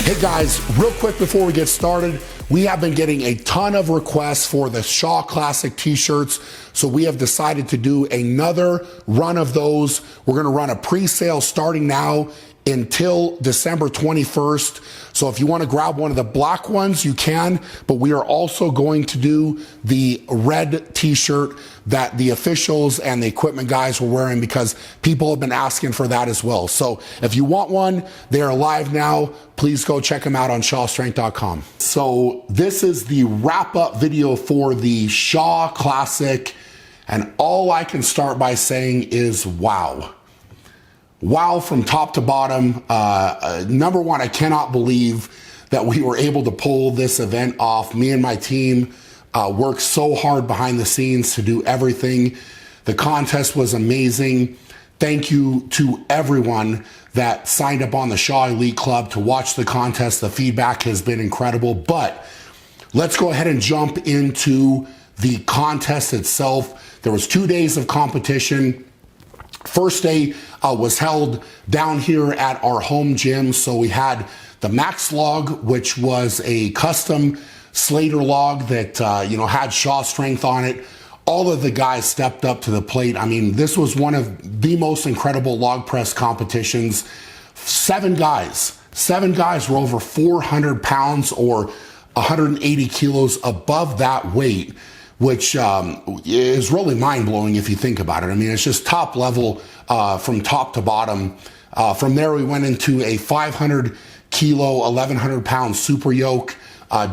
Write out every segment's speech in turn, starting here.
Hey guys, real quick before we get started, we have been getting a ton of requests for the Shaw Classic t-shirts, so we have decided to do another run of those. We're gonna run a pre-sale starting now until December 21st. So if you want to grab one of the black ones, you can, but we are also going to do the red t-shirt that the officials and the equipment guys were wearing because people have been asking for that as well. So if you want one, they are live now. Please go check them out on shawstrength.com. So this is the wrap-up video for the Shaw Classic, and all I can start by saying is wow. Wow, from top to bottom. Number one, I cannot believe that we were able to pull this event off. Me and my team worked so hard behind the scenes to do everything. The contest was amazing. Thank you to everyone that signed up on the Shaw Elite Club to watch the contest. The feedback has been incredible, but let's go ahead and jump into the contest itself. There was 2 days of competition. First day was held down here at our home gym. So we had the Max log, which was a custom Slater log that had Shaw Strength on it. All of the guys stepped up to the plate. I mean, this was one of the most incredible log press competitions. Seven guys were over 400 pounds or 180 kilos above that weight, which is really mind-blowing if you think about it. I mean, it's just top level from top to bottom. From there, we went into a 500 kilo, 1,100 pound super yoke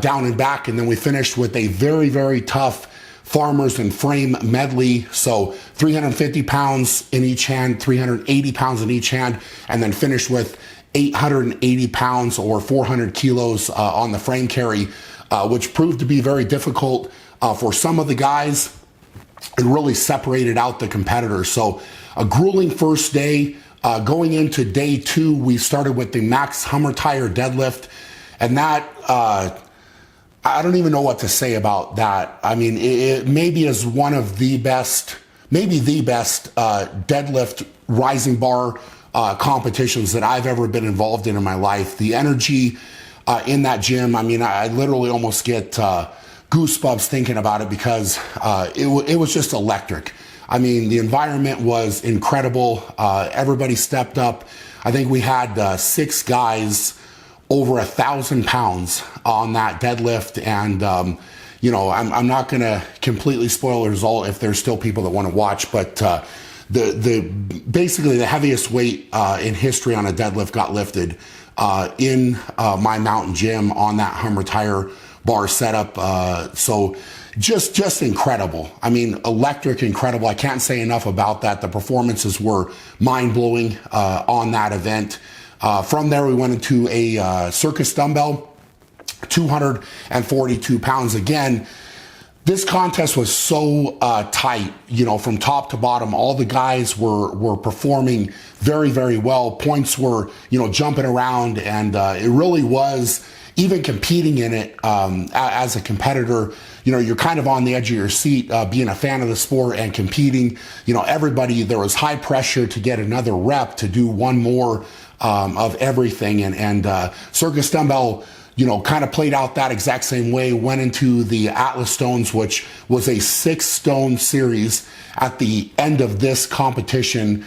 down and back, and then we finished with a very, very tough farmers and frame medley. So 350 pounds in each hand, 380 pounds in each hand, and then finished with 880 pounds or 400 kilos on the frame carry, which proved to be very difficult for some of the guys. It really separated out the competitors. So a grueling first day. Going into day two, we started with the Max Hummer Tire deadlift, and that, I don't even know what to say about that. I mean, it maybe is one of the best, maybe the best deadlift rising bar competitions that I've ever been involved in my life. The energy in that gym, I mean, I literally almost get goosebumps thinking about it because it was just electric. I mean, the environment was incredible. Everybody stepped up. I think we had 6 guys over 1,000 pounds on that deadlift. And, I'm not going to completely spoil the result if there's still people that want to watch, but basically the heaviest weight in history on a deadlift got lifted in my mountain gym on that Hummer Tire bar setup. So just incredible. I mean, electric, incredible. I can't say enough about that. The performances were mind-blowing on that event. From there, we went into a circus dumbbell, 242 pounds. Again, this contest was so tight, from top to bottom. All the guys were performing very, very well. Points were, jumping around, and it really was, even competing in it as a competitor, you're kind of on the edge of your seat, being a fan of the sport and competing. Everybody, there was high pressure to get another rep, to do one more of everything. And circus dumbbell, kind of played out that exact same way. Went into the Atlas Stones, which was a 6-stone series at the end of this competition.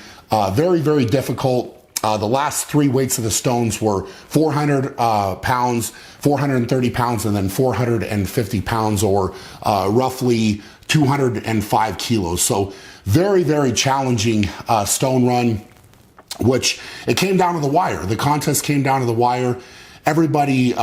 Very, very difficult. The last 3 weights of the stones were 400 pounds, 430 pounds, and then 450 pounds, or roughly 205 kilos. So very, very challenging stone run, which it came down to the wire. The contest came down to the wire. Everybody,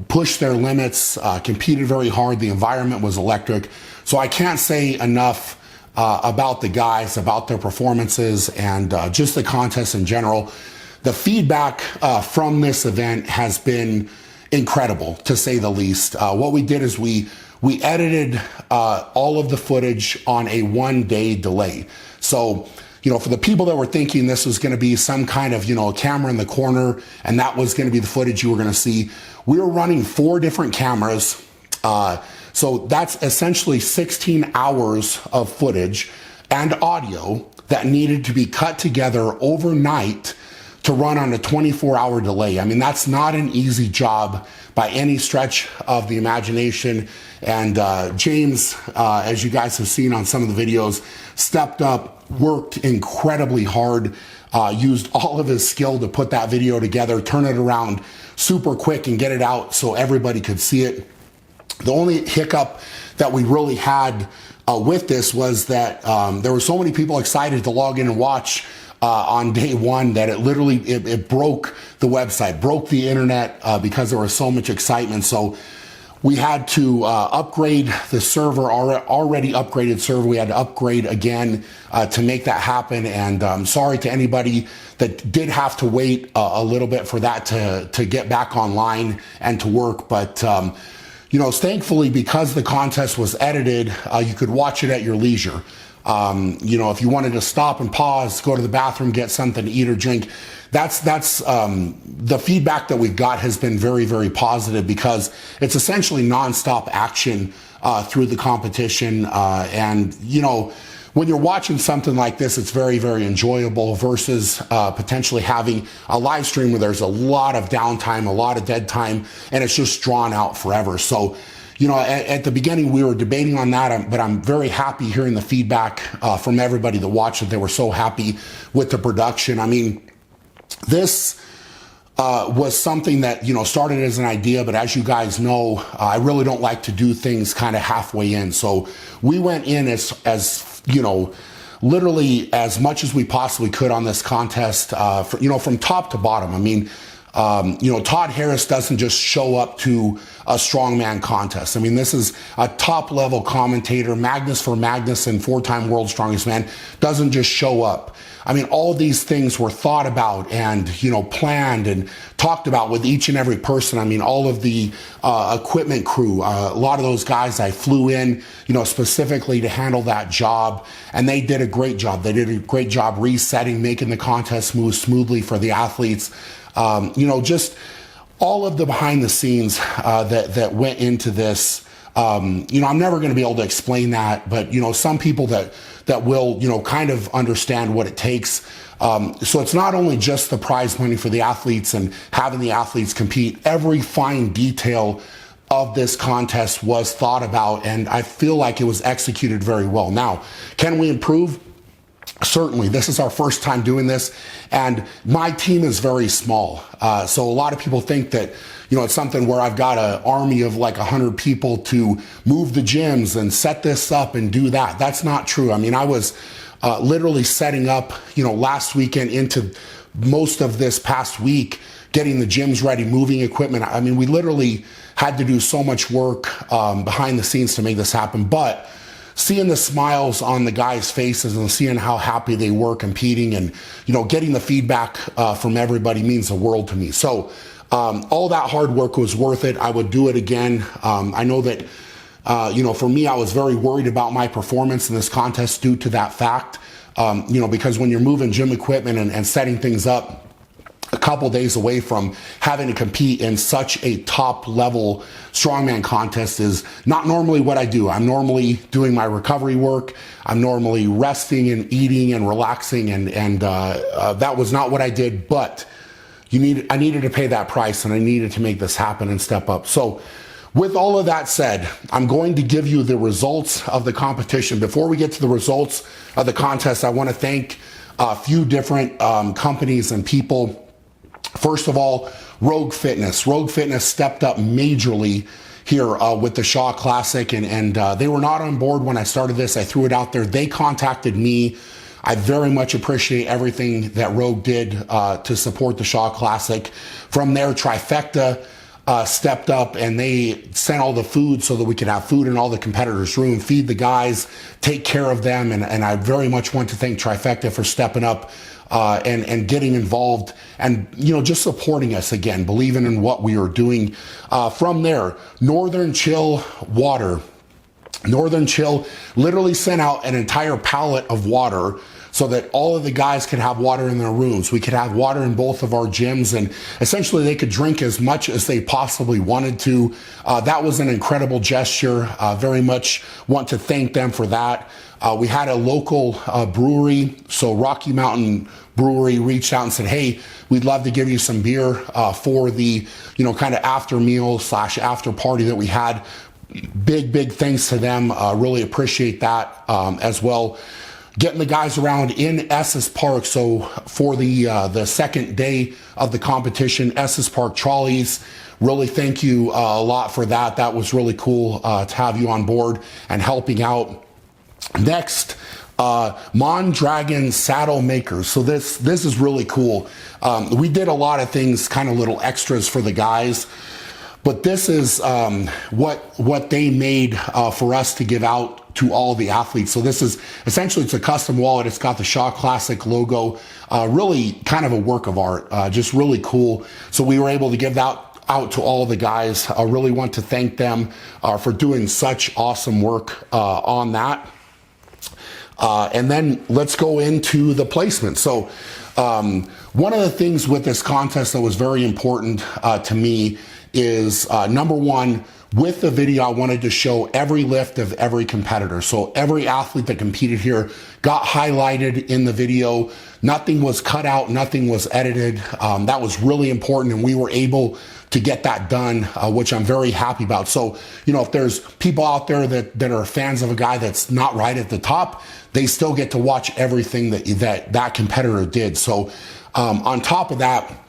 pushed their limits, competed very hard. The environment was electric. So I can't say enough about the guys, about their performances, and just the contest in general. The feedback from this event has been incredible, to say the least. What we did is we edited all of the footage on a 1-day delay. So, for the people that were thinking this was going to be some kind of, a camera in the corner and that was going to be the footage you were going to see, we were running 4 different cameras. So that's essentially 16 hours of footage and audio that needed to be cut together overnight to run on a 24-hour delay. I mean, that's not an easy job by any stretch of the imagination. And James, as you guys have seen on some of the videos, stepped up, worked incredibly hard, used all of his skill to put that video together, turn it around super quick and get it out so everybody could see it. The only hiccup that we really had with this was that there were so many people excited to log in and watch on day one that it literally it broke the website, broke the internet because there was so much excitement. So we had to upgrade the server, already upgraded server. We had to upgrade again to make that happen. And sorry to anybody that did have to wait a little bit for that to get back online and to work. But you know, thankfully, because the contest was edited, you could watch it at your leisure. You know, if you wanted to stop and pause, go to the bathroom, get something to eat or drink, that's the feedback that we've got has been very, very positive, because it's essentially nonstop action through the competition. And, you know, when you're watching something like this, it's very, very enjoyable versus potentially having a live stream where there's a lot of downtime, a lot of dead time, and it's just drawn out forever. So, you know, at the beginning we were debating on that, but I'm very happy hearing the feedback from everybody that watched it. They were so happy with the production. I mean, this was something that, you know, started as an idea, but as you guys know, I really don't like to do things kind of halfway in. So we went in as you know, literally as much as we possibly could on this contest, you know, from top to bottom. I mean, you know, Todd Harris doesn't just show up to a strongman contest. I mean, this is a top level commentator. Magnus for Magnuson, 4-time world's strongest man, doesn't just show up. I mean, all these things were thought about and, you know, planned and talked about with each and every person. I mean, all of the equipment crew, a lot of those guys I flew in, you know, specifically to handle that job, and they did a great job. They did a great job resetting, making the contest move smoothly for the athletes. You know, just all of the behind the scenes that went into this. You know, I'm never going to be able to explain that, but, you know, some people that will, you know, kind of understand what it takes. So it's not only just the prize money for the athletes and having the athletes compete. Every fine detail of this contest was thought about, and I feel like it was executed very well. Now, can we improve? Certainly. This is our first time doing this, and my team is very small. So a lot of people think that, you know, it's something where I've got an army of like 100 people to move the gyms and set this up and do that. That's not true. I mean, I was literally setting up, you know, last weekend into most of this past week, getting the gyms ready, moving equipment. I mean, we literally had to do so much work behind the scenes to make this happen. But seeing the smiles on the guys' faces and seeing how happy they were competing and, you know, getting the feedback from everybody means the world to me. So all that hard work was worth it. I would do it again. I know that, you know, for me, I was very worried about my performance in this contest due to that fact, you know, because when you're moving gym equipment and setting things up a couple days away from having to compete in such a top level strongman contest is not normally what I do. I'm normally doing my recovery work. I'm normally resting and eating and relaxing, and that was not what I did. But I needed to pay that price, and I needed to make this happen and step up. So with all of that said, I'm going to give you the results of the competition. Before we get to the results of the contest, I want to thank a few different companies and people. First of all, Rogue Fitness. Rogue Fitness stepped up majorly here with the Shaw Classic, and they were not on board when I started this. I threw it out there. They contacted me. I very much appreciate everything that Rogue did to support the Shaw Classic. From there, Trifecta stepped up, and they sent all the food so that we could have food in all the competitors' room, feed the guys, take care of them, and I very much want to thank Trifecta for stepping up and getting involved and, you know, just supporting us again, believing in what we are doing. From there, Northern Chill Water. Northern Chill literally sent out an entire pallet of water so that all of the guys could have water in their rooms. We could have water in both of our gyms, and essentially they could drink as much as they possibly wanted to. That was an incredible gesture. Very much want to thank them for that. We had a local brewery, so Rocky Mountain Brewery reached out and said, hey, we'd love to give you some beer for the, kind of after meal / after party that we had. Big thanks to them. Really appreciate that as well. Getting the guys around in Estes Park. So for the second day of the competition, Estes Park Trolleys, really thank you a lot for that. That was really cool to have you on board and helping out. Next, Mondragon Saddle Makers. So this is really cool. We did a lot of things, kind of little extras for the guys, but this is what they made for us to give out to all the athletes. So this is essentially, it's a custom wallet. It's got the Shaw Classic logo. Really kind of a work of art. Just really cool. So we were able to give that out to all the guys. I really want to thank them for doing such awesome work on that. And then let's go into the placement. So one of the things with this contest that was very important to me is number one, with the video, I wanted to show every lift of every competitor. So every athlete that competed here got highlighted in the video. Nothing was cut out, nothing was edited. That was really important, and we were able to get that done, which I'm very happy about. So, if there's people out there that are fans of a guy that's not right at the top, they still get to watch everything that competitor did. So on top of that,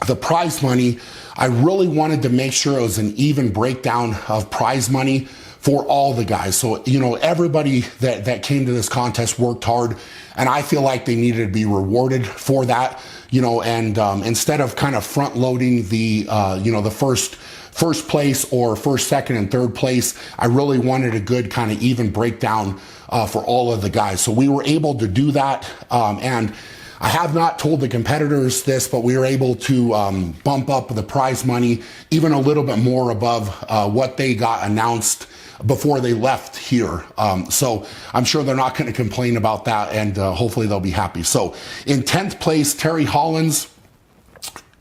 the prize money, I really wanted to make sure it was an even breakdown of prize money for all the guys. So, everybody that came to this contest worked hard, and I feel like they needed to be rewarded for that, and instead of kind of front loading the, the first place or first, second, and third place, I really wanted a good kind of even breakdown for all of the guys. So we were able to do that, and I have not told the competitors this, but we were able to bump up the prize money even a little bit more above what they got announced before they left here. So I'm sure they're not going to complain about that, and hopefully they'll be happy. So in 10th place, Terry Hollins,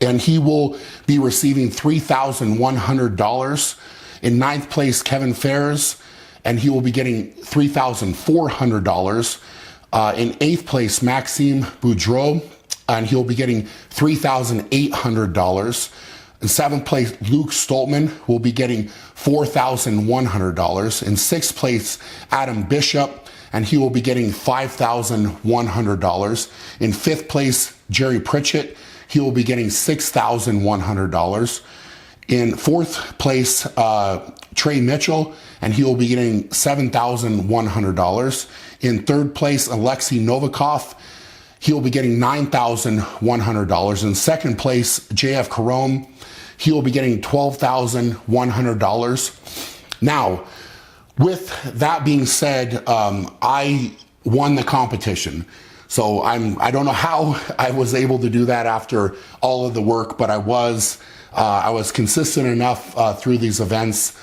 and he will be receiving $3,100. In 9th place, Kevin Fairs, and he will be getting $3,400. In 8th place, Maxime Boudreau, and he'll be getting $3,800. In 7th place, Luke Stoltman will be getting $4,100. In 6th place, Adam Bishop, and he will be getting $5,100. In 5th place, Jerry Pritchett, he will be getting $6,100. In 4th place, Trey Mitchell, and he will be getting $7,100. In 3rd place, Alexei Novikov, he will be getting $9,100. In 2nd place, JF Carome, he will be getting $12,100. Now, with that being said, I won the competition. So I don't know how I was able to do that after all of the work, but I was consistent enough through these events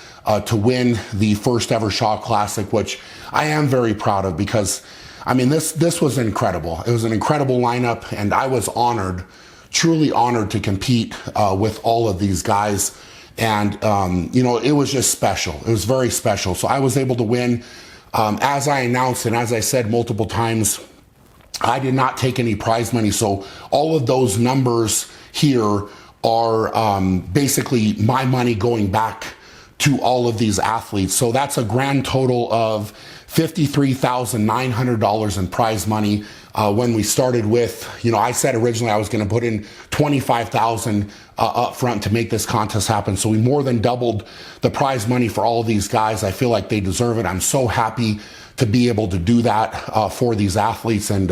to win the first ever Shaw Classic, which I am very proud of, because this was incredible. It was an incredible lineup, and I was honored, truly honored to compete with all of these guys. And it was just special. It was very special. So I was able to win. As I announced, and as I said multiple times, I did not take any prize money. So all of those numbers here are basically my money going back to all of these athletes. So that's a grand total of $53,900 in prize money. When we started with, I said originally I was going to put in $25,000 up front to make this contest happen. So we more than doubled the prize money for all of these guys. I feel like they deserve it. I'm so happy to be able to do that for these athletes. And,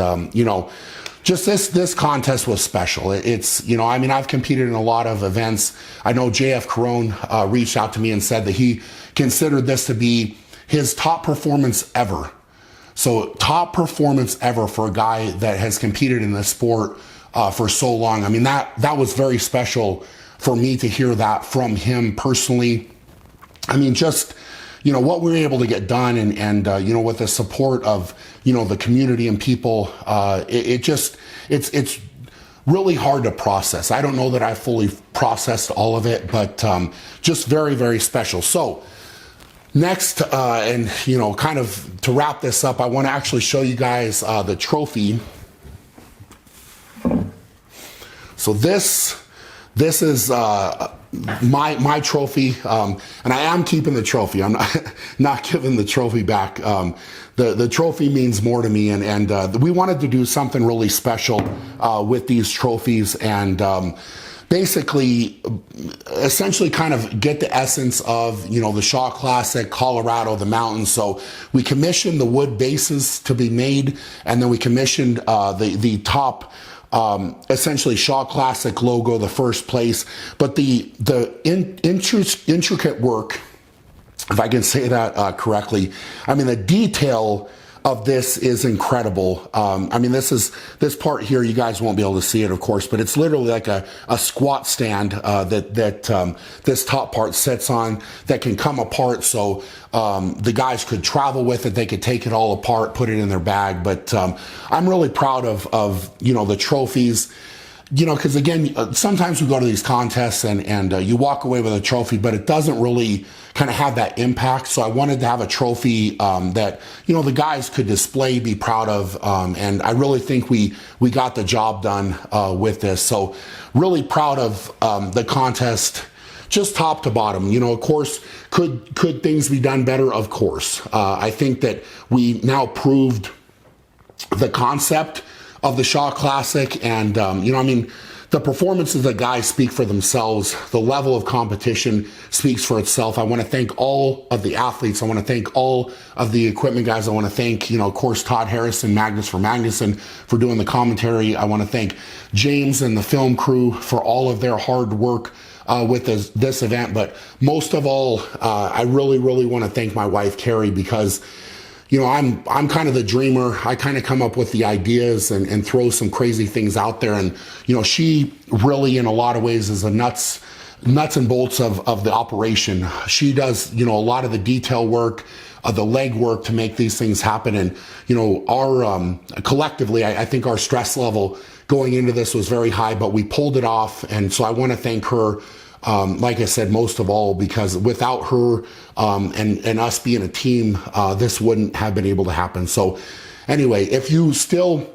just this contest was special. It's, I've competed in a lot of events. I know JF Carone reached out to me and said that he considered this to be his top performance ever. So top performance ever for a guy that has competed in this sport for so long. That was very special for me to hear that from him personally. Just what we were able to get done, and with the support of, the community and people, it's really hard to process. I don't know that I fully processed all of it, but just very, very special. So next, and kind of to wrap this up, I want to actually show you guys the trophy. So this is my trophy, and I am keeping the trophy. I'm not giving the trophy back. The trophy means more to me, and we wanted to do something really special with these trophies, and basically, essentially kind of get the essence of, the Shaw Classic, Colorado, the mountains. So we commissioned the wood bases to be made, and then we commissioned the top, essentially Shaw Classic logo, the first place. But the intricate work, if I can say that correctly, I mean, the detail of this is incredible. I mean, this part here, you guys won't be able to see it, of course, but it's literally like a squat stand that this top part sits on, that can come apart. So the guys could travel with it. They could take it all apart, put it in their bag. But I'm really proud of the trophies. Because again, sometimes we go to these contests and you walk away with a trophy, but it doesn't really kind of have that impact. So I wanted to have a trophy that, the guys could display, be proud of. And I really think we got the job done with this. So really proud of the contest, just top to bottom. Of course, could things be done better? Of course. I think that we now proved the concept of the Shaw Classic, and the performances of the guys speak for themselves. The level of competition speaks for itself. I want to thank all of the athletes. I want to thank all of the equipment guys. I want to thank, of course, Todd Harrison, Magnus for Magnuson, for doing the commentary. I want to thank James and the film crew for all of their hard work with this event. But most of all, I really, really want to thank my wife, Carrie, because I'm kind of the dreamer. I kind of come up with the ideas and throw some crazy things out there. And, she really, in a lot of ways, is a nuts and bolts of the operation. She does, a lot of the detail work, the leg work to make these things happen. And, our, collectively, I think our stress level going into this was very high, but we pulled it off. And so I want to thank her, like I said, most of all, because without her and us being a team, this wouldn't have been able to happen. So anyway, if you still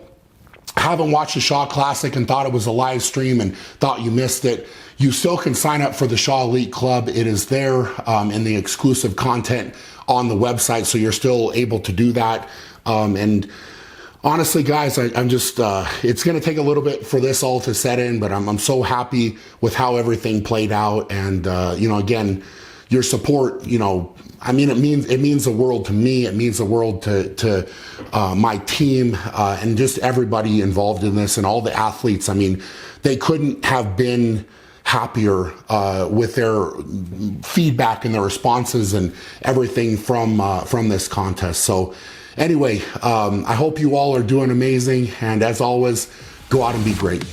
haven't watched the Shaw Classic and thought it was a live stream and thought you missed it, you still can sign up for the Shaw Elite Club. It is there in the exclusive content on the website, so you're still able to do that. And honestly, guys, I'm just, it's going to take a little bit for this all to set in, but I'm so happy with how everything played out. And, again, your support, I mean, it means the world to me. It means the world to my team, and just everybody involved in this, and all the athletes. I mean, they couldn't have been happier with their feedback and their responses and everything from this contest. So anyway, I hope you all are doing amazing. And as always, go out and be great.